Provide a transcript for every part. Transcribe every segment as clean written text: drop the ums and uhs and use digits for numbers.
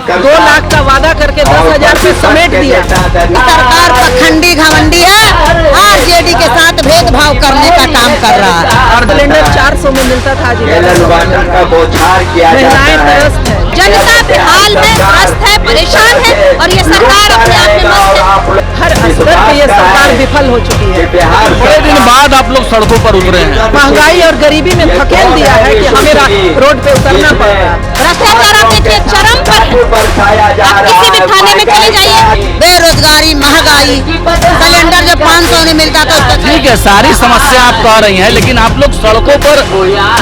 2 लाख का वादा करके 10,000 पे समेट दिया। सरकार पखंडी घमंडी है, आरजेडी के साथ भेदभाव करने का काम कर रहा है। और सिलेंडर 400 में मिलता था, महिलाएं त्रस्त है, जनता बेहाल है, त्रस्त है, परेशान है और ये सरकार अपने आप में मस्त है। हर स्तर पे ये सरकार विफल हो चुकी है। बड़े दिन बाद आप लोग सड़कों पर उतरे हैं। महंगाई और गरीबी में धकेल दिया है कि हमें रोड पे उतरना पड़ रहा है। भ्रष्टाचार आप देखिए चरम पर है। आप किसी भी थाने में चले जाइए, बेरोजगारी, महंगाई, सिलेंडर जब 500 में मिलता था उसका ठीक है, सारी समस्या आप कह रही हैं, लेकिन आप लोग सड़कों पर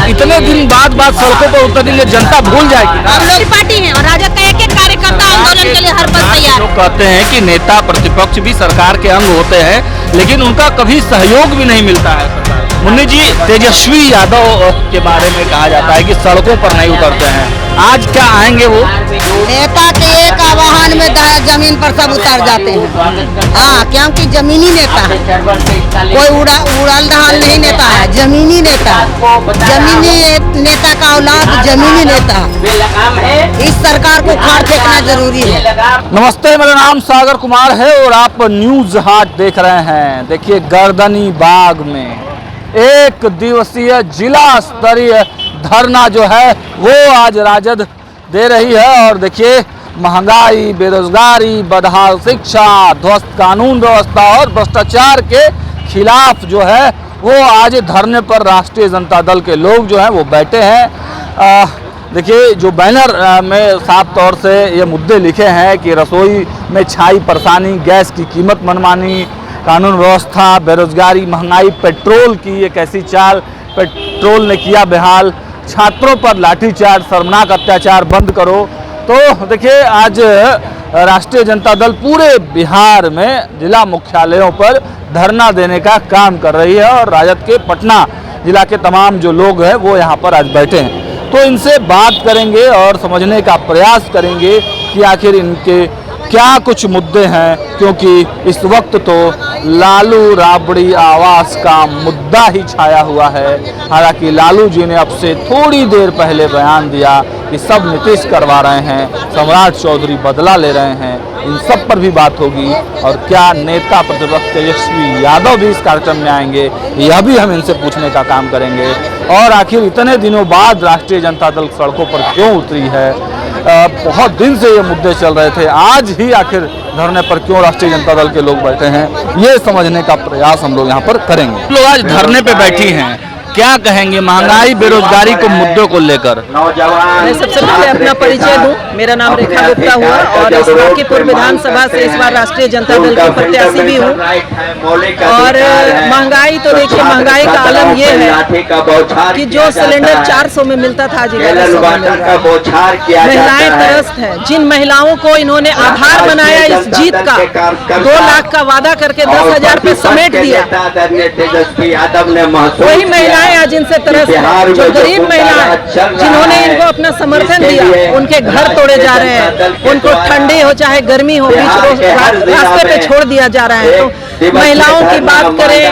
इतने दिन बाद सड़कों पर उतरेंगे, जनता भूल जाएगी। हम लोग पार्टी हैं और राजद का एक कार्यकर्ता आंदोलन के लिए हर पल तैयार। लोग कहते हैं कि नेता प्रतिपक्ष भी सरकार के अंग होते हैं, लेकिन उनका कभी सहयोग भी नहीं मिलता है सरकार। मुन्नी जी, तेजस्वी यादव के बारे में कहा जाता है कि सड़कों पर नहीं उतरते हैं, आज क्या आएंगे वो? नेता के एक आह्वान में जमीन पर सब उतर जाते हैं। हाँ, क्योंकि जमीनी नेता है, कोई उड़ाल दहाल नहीं नेता है, जमीनी नेता, जमीनी नेता का औलाद जमीनी नेता। इस सरकार को खाड़ फेंकना जरूरी है। नमस्ते, मेरा नाम सागर कुमार है और आप न्यूज हाट देख रहे हैं। देखिए, गर्दनी बाग में 1 दिवसीय जिला स्तरीय धरना जो है वो आज राजद दे रही है। और देखिए, महंगाई, बेरोजगारी, बदहाल शिक्षा, ध्वस्त कानून व्यवस्था और भ्रष्टाचार के खिलाफ जो है वो आज धरने पर राष्ट्रीय जनता दल के लोग जो हैं वो बैठे हैं। देखिए, जो बैनर में साफ तौर से ये मुद्दे लिखे हैं कि रसोई में छाई परेशानी, गैस की कीमत मनमानी, कानून व्यवस्था, बेरोजगारी, महंगाई, पेट्रोल की एक ऐसी चाल, पेट्रोल ने किया बेहाल, छात्रों पर लाठीचार्ज, शर्मनाक अत्याचार बंद करो। तो देखिए, आज राष्ट्रीय जनता दल पूरे बिहार में जिला मुख्यालयों पर धरना देने का काम कर रही है और राजद के पटना जिला के तमाम जो लोग हैं वो यहाँ पर आज बैठे हैं। तो इनसे बात करेंगे और समझने का प्रयास करेंगे कि आखिर इनके क्या कुछ मुद्दे हैं, क्योंकि इस वक्त तो लालू राबड़ी आवास का मुद्दा ही छाया हुआ है। हालांकि लालू जी ने अब से थोड़ी देर पहले बयान दिया कि सब नीतीश करवा रहे हैं, सम्राट चौधरी बदला ले रहे हैं। इन सब पर भी बात होगी और क्या नेता प्रतिपक्ष तेजस्वी यादव भी इस कार्यक्रम में आएंगे, यह भी हम इनसे पूछने का काम करेंगे। और आखिर इतने दिनों बाद राष्ट्रीय जनता दल सड़कों पर क्यों उतरी है? बहुत दिन से ये मुद्दे चल रहे थे, आज ही आखिर धरने पर क्यों राष्ट्रीय जनता दल के लोग बैठे हैं, ये समझने का प्रयास हम लोग यहाँ पर करेंगे। लोग आज धरने पे बैठी हैं, क्या कहेंगे महंगाई, बेरोजगारी को मुद्दों को लेकर? मैं सबसे पहले अपना परिचय दूं। मेरा नाम रेखा गुप्ता हुआ और इस लखीमपुर विधानसभा से इस बार राष्ट्रीय जनता दल की प्रत्याशी भी हूं। और महंगाई तो देखिए, महंगाई का आलम ये है कि जो सिलेंडर 400 में मिलता था आज 1100 में मिल रहा है। महिलाएं त्रस्त है। जिन महिलाओं को इन्होंने आधार बनाया इस जीत का, 2 लाख का वादा करके 10,000 पे समेट दिया, वही महिलाएं आज इनसे तरस है। जो गरीब महिलाएं जिन्होंने इनको अपना समर्थन दिया, उनके घर तोड़े जा रहे हैं, उनको ठंडी हो चाहे गर्मी हो, बीच रास्ते पे छोड़ दिया जा रहा है। तो महिलाओं की बात करें,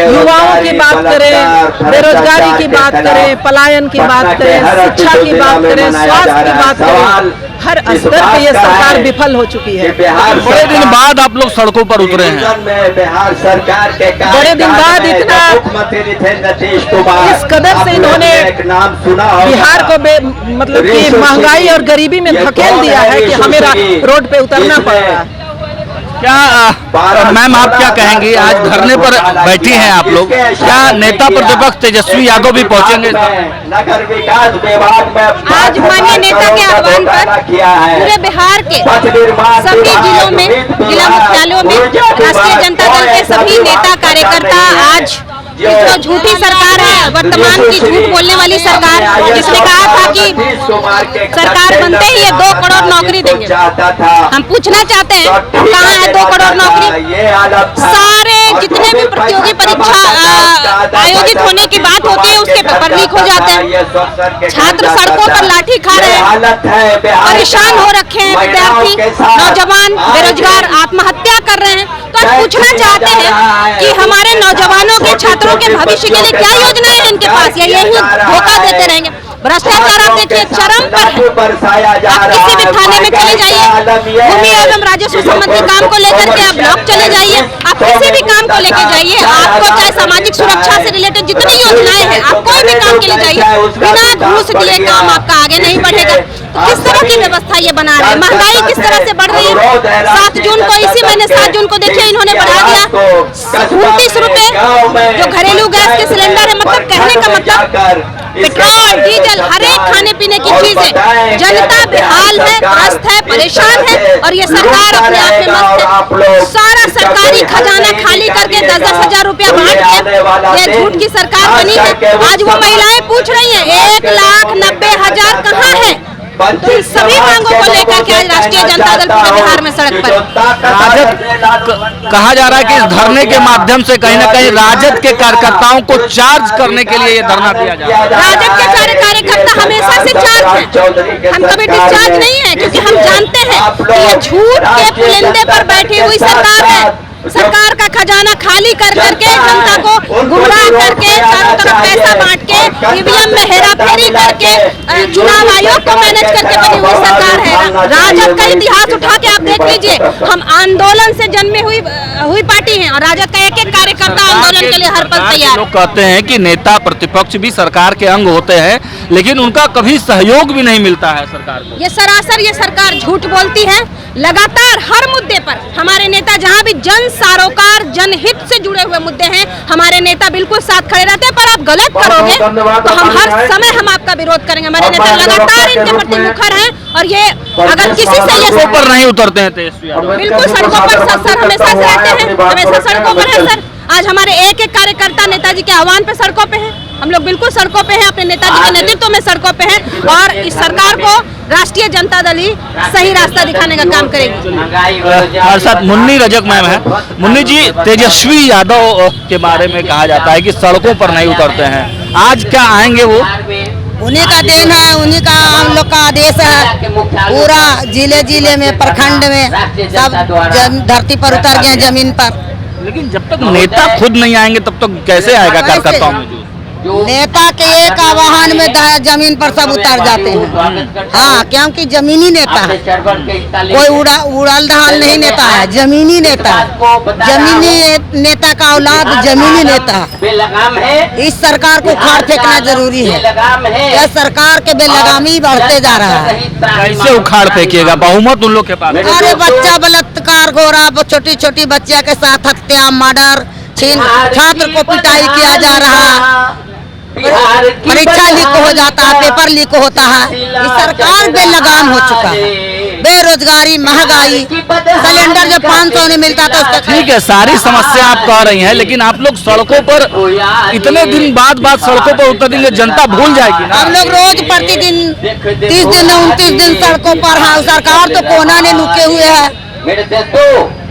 युवाओं की बात करें, बेरोजगारी की बात करें, पलायन की बात करें, शिक्षा की बात करें, स्वास्थ्य की बात करें, हर स्तर पे ये सरकार विफल हो चुकी है। बड़े दिन बाद आप लोग सड़कों पर उतरे हैं। बड़े दिन बाद इतना इस कदर से इन्होंने बिहार को मतलब कि महंगाई और गरीबी में धकेल दिया है कि हमें रोड पे उतरना पड़ रहा है। क्या मैम, आप क्या कहेंगी? आज धरने पर बैठी हैं आप लोग, क्या नेता प्रतिपक्ष तेजस्वी यादव भी पहुंचेंगे? आज माननीय नेता के आह्वान पर पूरे बिहार के सभी जिलों में, जिला मुख्यालयों में राष्ट्रीय जनता दल के सभी नेता कार्यकर्ता आज जो झूठी सरकार है, वर्तमान की झूठ बोलने वाली सरकार, जिसने कहा था कि सरकार बनते ही ये 2 करोड़ नौकरी देंगे, हम पूछना चाहते हैं कहाँ है 2 करोड़ नौकरी? सारे जितने भी प्रतियोगी परीक्षा आयोजित होने की बात होती है उसके पेपर लीक हो जाते हैं, छात्र सड़कों पर लाठी खा रहे हैं, परेशान हो रखे हैं विद्यार्थी, नौजवान बेरोजगार आत्महत्या कर रहे हैं। तो हम पूछना चाहते हैं कि हमारे नौजवानों के, छात्रों के भविष्य के लिए क्या योजनाएं हैं इनके पास, या यही धोखा देते रहेंगे? भ्रष्टाचार आप देखिए चरम पर है। आप किसी भी थाने में चले जाइए, भूमि एवं राजस्व संबंधी काम को लेकर के आप ब्लॉक चले जाइए, आप किसी भी काम को लेकर जाइए, आपको चाहे सामाजिक सुरक्षा से रिलेटेड जितनी योजनाएं हैं, आप कोई भी काम के लिए जाइए, बिना घूस दिए काम आपका आगे नहीं बढ़ेगा। तो किस तरह की व्यवस्था ये बना रहे हैं? महंगाई किस तरह से बढ़ रही है? 7 जून को, इसी महीने 7 जून को देखिए इन्होंने बढ़ा दिया 29 रुपए जो घरेलू गैस के सिलेंडर है। मतलब कहने का मतलब पेट्रोल डीजल हर एक खाने पीने की चीजें, जनता बेहाल है, त्रस्त है, परेशान है और ये सरकार अपने आप में मस्त है। सारा सरकारी खजाना खाली करके 10-10 हजार रुपया बांट के ये झूठ की सरकार बनी है। आज वो महिलाएं पूछ रही हैं 1,90,000 कहाँ है? तो इन सभी मांगों को लेकर के आज राष्ट्रीय जनता दल पूरे बिहार में सड़क पर। राजद कहा जा रहा है कि इस धरने के माध्यम से कहीं ना कहीं राजद के कार्यकर्ताओं को चार्ज करने के लिए ये धरना दिया जा रहा है। राजद के सारे कार्यकर्ता हमेशा से चार्ज हैं, हम कभी डिस्चार्ज नहीं है, क्योंकि हम जानते हैं कि ये झूठ के पुलिंदे पर बैठी हुई सरकार है। सरकार का खजाना खाली कर करके जनता को गुमराह करके चारों तरफ पैसा बांट के ईवीएम में हेराफेरी करके चुनाव आयोग को मैनेज करके बनी हुई सरकार है। राजद का इतिहास उठा के आप देख लीजिए, हम आंदोलन से जन्मे हुई पार्टी हैं और राजद का एक कार्यकर्ता आंदोलन के लिए हर पल तैयार। लोग कहते हैं कि नेता प्रतिपक्ष भी सरकार के अंग होते हैं, लेकिन उनका कभी सहयोग भी नहीं मिलता है सरकार को। ये सरासर ये सरकार झूठ बोलती है। लगातार हर मुद्दे पर हमारे नेता, जहां भी जन सरोकार जनहित से जुड़े हुए मुद्दे हैं, हमारे नेता बिल्कुल साथ खड़े रहते हैं। पर आप गलत करोगे तो हम हर समय हम आपका विरोध करेंगे। हमारे नेता लगातार इनके प्रति मुखर हैं और ये अगर किसी से ये सड़कों पर नहीं उतरते हैं तेजस्वी यादव। बिल्कुल सड़कों पर सर हमेशा से रहते हैं, हमेशा सड़कों पर है सर। आज हमारे एक एक कार्यकर्ता नेताजी के आह्वान पे सड़कों पे हैं। हम लोग बिल्कुल सड़कों पे हैं, अपने नेताजी के नेतृत्व में सड़कों पे हैं और इस सरकार को राष्ट्रीय जनता दल ही सही रास्ता दिखाने का काम करेगी। हमारे साथ मुन्नी रजक मैम है। मुन्नी जी, तेजस्वी यादव के बारे में कहा जाता है कि सड़कों पर नहीं उतरते हैं, आज क्या आएंगे वो? उन्हीं का देन है, उन्हीं का हम लोग का आदेश है। पूरा जिले में प्रखंड में सब धरती पर उतर गए, जमीन पर। लेकिन जब तक नेता खुद नहीं आएंगे तब तक कैसे आएगा कार्यकर्ताओं में? नेता के एक आह्वान में जमीन पर सब उतर जाते हैं। हाँ, क्योंकि जमीनी नेता है, कोई उड़ाल ढाल नहीं नेता है, जमीनी नेता है। जमीनी नेता का औलाद जमीनी नेता है। इस सरकार को उखाड़ फेंकना जरूरी है। यह सरकार के बेलगामी बढ़ते जा रहा है। कैसे उखाड़ फेंकिएगा? बहुमत उन लोग के पास। अरे बच्चा बलात्कार हो रहा, छोटी छोटी बच्चिया के साथ हत्या, मर्डर, छात्र को पिटाई किया जा रहा, परीक्षा लीक हो जाता है, पेपर लीक होता है। इस सरकार बेलगाम हो चुका है। बेरोजगारी, महंगाई, सिलेंडर जब 500 नहीं मिलता तो उसका ठीक है, सारी समस्या आप कह रही हैं, लेकिन आप लोग सड़कों पर इतने दिन बाद सड़कों पर उतरेंगे, जनता भूल जाएगी ना। हम लोग रोज प्रतिदिन 30 दिन 29 दिन सड़कों पर हैं। सरकार तो कोना ने लुके हुए है।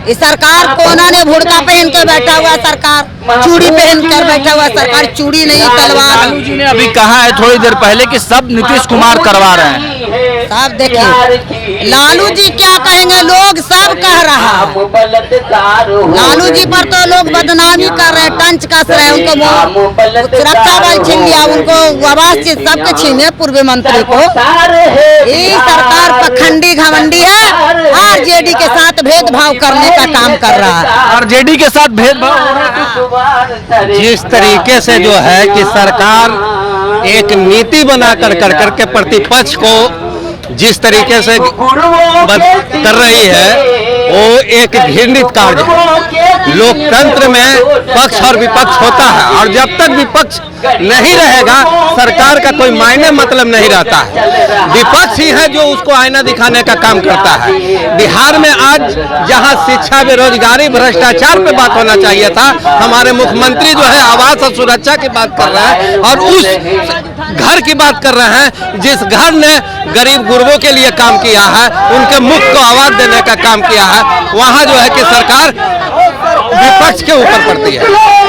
इस सरकार कोना ने भुड़का पहन के बैठा हुआ, सरकार चूड़ी पहन कर बैठा हुआ, सरकार चूड़ी नहीं तलवार। लालू जी ने अभी कहा है थोड़ी देर पहले कि सब नीतीश कुमार करवा रहे हैं। साहब देखिए, लालू जी क्या कहेंगे, लोग सब कह रहा है। लालू जी पर तो लोग बदनामी कर रहे हैं, टंच कस रहे हैं। उनको सुरक्षा बल छीन लिया, उनको आवास सबके छीने पूर्व मंत्री को। ये सरकार पखंडी घमंडी है, आरजेडी के साथ भेदभाव करने का काम कर रहा है। आरजेडी के साथ भेदभाव जिस तरीके से जो है कि सरकार एक नीति बना कर के प्रतिपक्ष को जिस तरीके से कर रही है, वो एक घृणित कार्य है। लोकतंत्र में पक्ष और विपक्ष होता है और जब तक विपक्ष नहीं रहेगा सरकार का कोई मायने मतलब नहीं रहता है। विपक्ष ही है जो उसको आईना दिखाने का काम करता है। बिहार में आज जहां शिक्षा, बेरोजगारी, भ्रष्टाचार पे बात होना चाहिए था, हमारे मुख्यमंत्री जो है आवास और सुरक्षा की बात कर रहे हैं और उस घर की बात कर रहे हैं जिस घर ने गरीब गुरबों के लिए काम किया है, उनके मुख को आवाज देने का काम किया है। वहां जो है कि सरकार विपक्ष के ऊपर पड़ती है।